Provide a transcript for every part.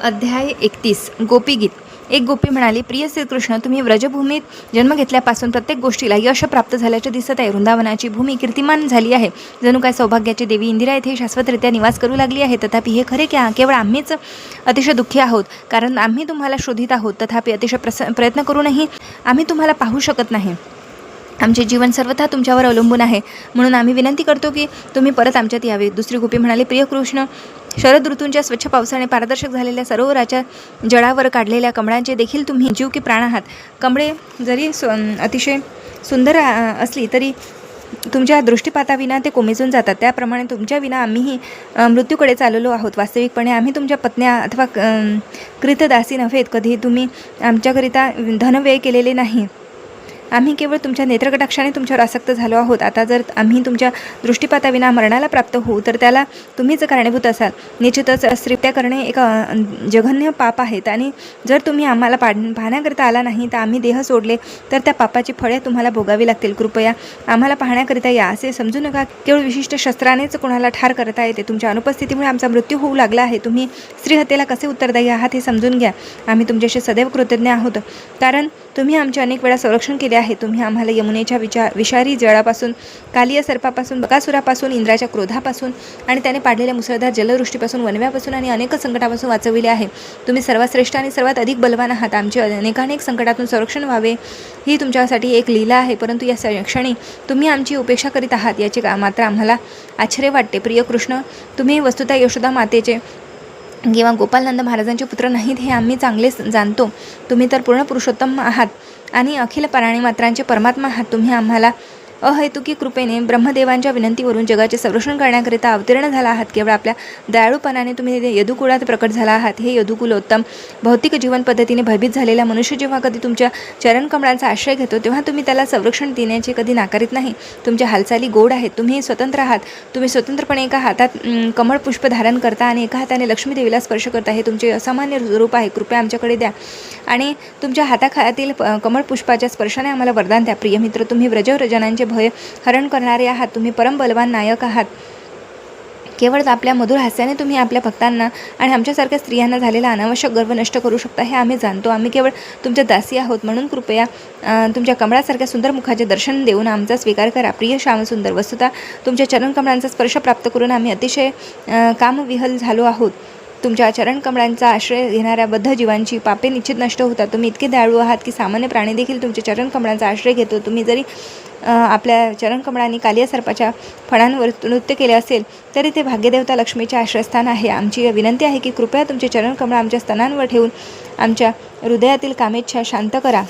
अध्याय 31 गोपीगीत. एक गोपी म्हणाली, प्रिय श्रीकृष्ण, तुम्ही व्रजभूमीत जन्म घेतल्यापासून प्रत्येक गोष्टीला यश प्राप्त झाल्याचे दिसत आहे. वृंदावनाची भूमी कीर्तिमान झाली आहे. जणू काय सौभाग्याची देवी इंदिरा येथे शाश्वतरित्या निवास करू लागली आहे. तथापि हे खरे की केवळ आम्हीच अतिशय दुःखी आहोत, कारण आम्ही तुम्हाला शोधित आहोत. तथापि अतिशय प्रयत्न करूनही आम्ही तुम्हाला पाहू शकत नाही. आमचे जीवन सर्वथा तुमच्यावर अवलंबून आहे, म्हणून आम्ही विनंती करतो की तुम्ही परत आमच्यात यावे. दुसरी गोपी म्हणाली, प्रिय कृष्ण, शरद ऋतूंच्या स्वच्छ पावसाने पारदर्शक झालेल्या सरोवराच्या जळावर काढलेल्या कमळांचे देखील तुम्ही जीव की प्राण आहात. कमळे जरी अतिशय सुंदर असली तरी तुमच्या दृष्टिपाताविना ते कोमेजून जातात. त्याप्रमाणे तुमच्या विना आम्हीही मृत्यूकडे चाललो आहोत. वास्तविकपणे आम्ही तुमच्या पत्न्या अथवा कृतदासी नव्हेत. कधी तुम्ही आमच्याकरिता धनव्यय केलेले नाही. आम्ही केवळ तुमच्या नेत्रकटाक्षाने तुमच्यावर आसक्त झालो आहोत. आता जर आम्ही तुमच्या दृष्टिपाताविना मरणाला प्राप्त होऊ तर त्याला तुम्हीच कारणीभूत असाल. निश्चितच स्त्रीहत्या करणे एक जघन्य पाप आहेत, आणि जर तुम्ही आम्हाला पाहण्याकरिता आला नाही तर आम्ही देह सोडले तर त्या पापाची फळे तुम्हाला भोगावी लागतील. कृपया आम्हाला पाहण्याकरिता या, असे समजू नका. केवळ विशिष्ट शस्त्रानेच कोणाला ठार करता येते. तुमच्या अनुपस्थितीमुळे आमचा मृत्यू होऊ लागला आहे. तुम्ही स्त्रीहत्येला कसे उत्तरदायी आहात हे समजून घ्या. आम्ही तुमच्याशी सदैव कृतज्ञ आहोत, कारण तुम्ही आमचे अनेक वेळा संरक्षण केले आहे. तुम्ही आम्हाला यमुनेच्या विषारी जळापासून, कालिय सर्पापासून, बकासुरापासून, इंद्राच्या क्रोधापासून आणि त्याने पाडलेल्या मुसळधार जलवृष्टीपासून, वनव्यापासून आणि अनेक संकटापासून वाचविले आहे. तुम्ही सर्वात श्रेष्ठ आणि सर्वात अधिक बलवान आहात. आमचे अनेकानेक संकटातून संरक्षण व्हावे ही तुमच्यासाठी एक लीला आहे, परंतु या क्षणी तुम्ही आमची उपेक्षा करीत आहात याचे मात्र आम्हाला आश्चर्य वाटते. प्रिय कृष्ण, तुम्ही वस्तुतः यशोदा मातेचे किंवा गोपालनंद महाराजांचे पुत्र नाहीत हे आम्ही चांगलेच जाणतो. तुम्ही तर पूर्ण पुरुषोत्तम आहात आणि अखिल प्राणीमात्रांचे परमात्मा आहात. तुम्ही आम्हाला अहैतुकी कृपेने ब्रह्मदेवांच्या विनंतीवरून जगाचे संरक्षण करण्याकरिता अवतीर्ण झाला आहात. केवळ आपल्या दयाळूपणाने तुम्ही यदुकुळात प्रकट झाला आहात. हे यदुकुलोत्तम, भौतिक जीवन पद्धतीने भयभीत झालेला मनुष्य जेव्हा कधी तुमच्या चरणकमळांचा आश्रय घेतो तेव्हा तुम्ही त्याला संरक्षण देण्याचे कधी नाकारित नाही. तुमच्या हालचाली गोड आहेत. तुम्ही स्वतंत्र आहात. तुम्ही स्वतंत्रपणे एका हातात कमळ पुष्प धारण करता आणि एका हाताने लक्ष्मी देवीला स्पर्श करता. हे तुमचे असामान्य रूप आहे. कृपया आमच्याकडे द्या आणि तुमच्या हाताखातील कमळ पुष्पाच्या स्पर्शाने आम्हाला वरदान द्या. प्रिय मित्र, तुम्ही व्रजनांचे भय हरण करणारे आहात. तुम्ही परम बलवान नायक आहात. केवळ आपल्या मधुर हास्याने तुम्ही आपल्या भक्तांना आणि आमच्यासारख्या स्त्रियांना झालेला अनावश्यक गर्व नष्ट करू शकता हे आम्ही जाणतो. आम्ही केवळ तुमच्या दासी आहोत, म्हणून कृपया तुमच्या कमळासारख्या सुंदर मुखाचे दर्शन देऊन आमचा स्वीकार करा. प्रिय श्यामसुंदर, वस्तुतः तुमच्या चरणकमळांचा स्पर्श प्राप्त करून आम्ही अतिशय कामविहल झालो आहोत. तुमच्या चरणकमळांचा आश्रय घेणाऱ्या बद्ध जीवांची पापे निश्चित नष्ट होतात. तुम्ही इतके दयाळू आहात की सामान्य प्राणी देखील तुमच्या चरणकमळांचा आश्रय घेतो. तुम्ही जरी आपल्या चरणकमळांनी कालिया सर्पाच्या फणांवर नृत्य केले असेल तरी ते भाग्यदेवता लक्ष्मीचे आश्रयस्थान आहे. आमची विनंती आहे की कृपया तुमचे चरणकमळ आमच्या स्तनांवर ठेवून आमच्या हृदयातील कामेच्छा शांत करा.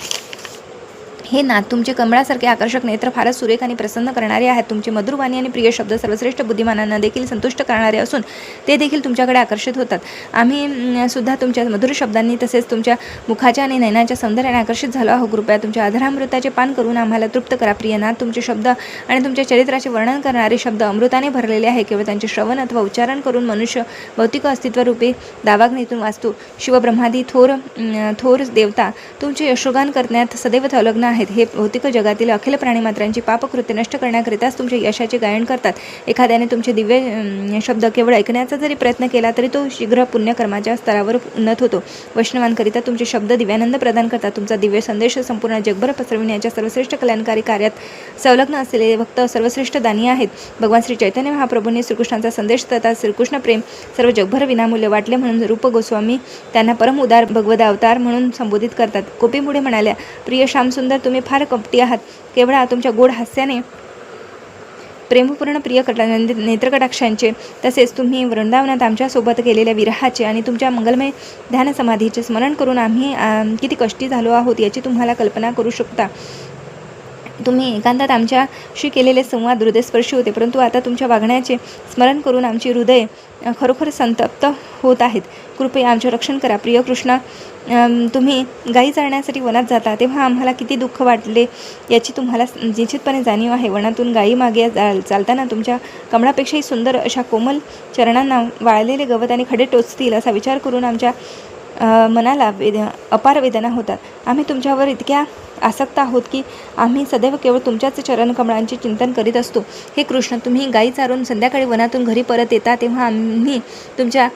हे नाथ, तुमचे कमळासारखे आकर्षक नेत्र फारच सुरेख आणि प्रसन्न करणारे आहेत. तुमचे मधुरवाणी आणि प्रिय शब्द सर्वश्रेष्ठ बुद्धिमानांना देखील संतुष्ट करणारे असून ते देखील तुमच्याकडे आकर्षित होतात. आम्ही सुद्धा तुमच्या मधुर शब्दांनी तसेच तुमच्या मुखाच्या आणि नयनाच्या सौंदर्याने आकर्षित झालो आहोत. कृपया तुमच्या अधरामृताचे पान करून आम्हाला तृप्त करा. प्रियनाथ, तुमचे शब्द आणि तुमच्या चरित्राचे वर्णन करणारे शब्द अमृताने भरलेले आहे. केवळ त्यांचे श्रवण अथवा उच्चारण करून मनुष्य भौतिक अस्तित्वरूपी दावाग्नीतून वाचतो. शिवब्रह्मादी थोर देवता तुमचे यशोगान करण्यात सदैव संलग्न आहेत. हे भौतिक जगातील अखिल प्राणीमात्रांची पापकृत्य नष्ट करण्याकरिताच तुमच्या यशाचे गायन करतात. एखाद्याने तुमचे दिव्य शब्द केवळ ऐकण्याचा जरी प्रयत्न केला तरी तो शीघ्र पुण्यकर्माच्या स्तरावर उन्नत होतो. वैष्णवांकरिता तुमचे शब्द दिव्यानंद प्रदान करतात. तुमचा दिव्य संदेश संपूर्ण जगभर पसरविण्याच्या सर्वश्रेष्ठ कल्याणकारी कार्यात संलग्न असलेले भक्त सर्वश्रेष्ठ दानी आहेत. भगवान श्री चैतन्य महाप्रभूंनी श्रीकृष्णांचा संदेश तथा श्रीकृष्ण प्रेम सर्व जगभर विनामूल्य वाटले, म्हणून रूप गोस्वामी त्यांना परम उदार भगवद अवतार म्हणून संबोधित करतात. गोपी पुढे म्हणाल्या, प्रिय श्यामसुंदर, तुम्ही फार कपटी आहात. केवळ तुमच्या गोड हास्याने, प्रेमपूर्ण प्रिय नेत्रकटाक्षांचे तसेच तुम्ही वृंदावनात आमच्यासोबत केलेल्या विरहाचे आणि तुमच्या मंगलमय ध्यान समाधीचे स्मरण करून आम्ही किती कष्टी झालो आहोत याची तुम्हाला कल्पना करू शकता. तुम्ही एकांतात आमच्याशी केलेले संवाद हृदयस्पर्शी होते, परंतु आता तुमच्या वागण्याचे स्मरण करून आमची हृदय खरोखर संतप्त होत आहेत. कृपया आमचे रक्षण करा. प्रिय कृष्णा, तुम्ही गायी चालण्यासाठी वनात जाता तेव्हा आम्हाला किती दुःख वाटले याची तुम्हाला निश्चितपणे जाणीव आहे. वनातून गायी मागे चालताना तुमच्या कमळापेक्षाही सुंदर अशा कोमल चरणांना वाळलेले गवत आणि खडे टोचतील असा विचार करून आमच्या मनाला अपार वेदना होतात. आम्ही तुमच्यावर इतक्या आसक्त आहोत की आम्ही सदैव केवळ तुमच्याच चरणकमळांचे चिंतन करीत असतो. हे कृष्ण, तुम्ही गायी चारून संध्याकाळी वनातून घरी परत येता तेव्हा आम्ही तुमच्या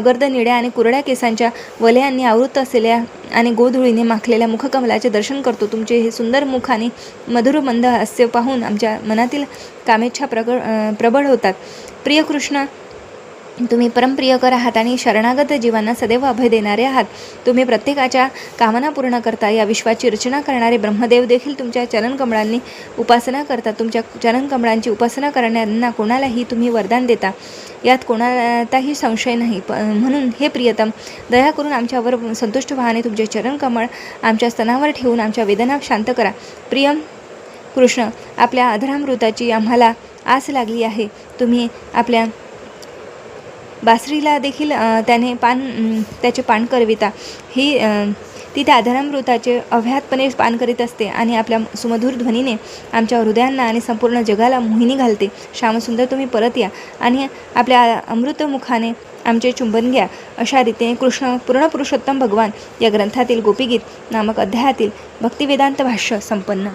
गर्द निळ्या आणि कुरड्या केसांच्या वलयांनी आवृत्त असलेल्या आणि गोधुळीने माखलेल्या मुखकमलाचे दर्शन करतो. तुमचे हे सुंदर मुख आणि मधुर मंद हास्य पाहून आमच्या मनातील कामेच्छा प्रबळ होतात. प्रिय कृष्ण, तुम्ही परमप्रियकर आहात आणि शरणागत जीवांना सदैव अभय देणारे आहात. तुम्ही प्रत्येकाच्या कामना पूर्ण करता. या विश्वाची रचना करणारे ब्रह्मदेव देखील तुमच्या चरणकमळांनी उपासना करतात. तुमच्या चरणकमळांची उपासना करणाऱ्यांना कोणालाही तुम्ही वरदान देता, यात कोणाचाही संशय नाही. म्हणून हे प्रियतम, दया करून आमच्यावर संतुष्ट व्हा आणि तुमचे चरणकमळ आमच्या स्तनावर ठेवून आमच्या वेदना शांत करा. प्रिय कृष्ण, आपल्या अधरामृताची आम्हाला आस लागली आहे. तुम्ही आपल्या बासरीला देखील त्याचे पान करविता. ती त्या अधरामृताचे अव्याहतपणे पान करीत असते आणि आपल्या सुमधुर ध्वनीने आमच्या हृदयांना आणि संपूर्ण जगाला मोहिनी घालते. श्यामसुंदर, तुम्ही परत या आणि आपल्या अमृत मुखाने आमचे चुंबन घ्या. अशा रीतीने कृष्ण पूर्ण पुरुषोत्तम भगवान या ग्रंथातील गोपीगीत नामक अध्यायातील भक्तिवेदांत भाष्य संपन्न.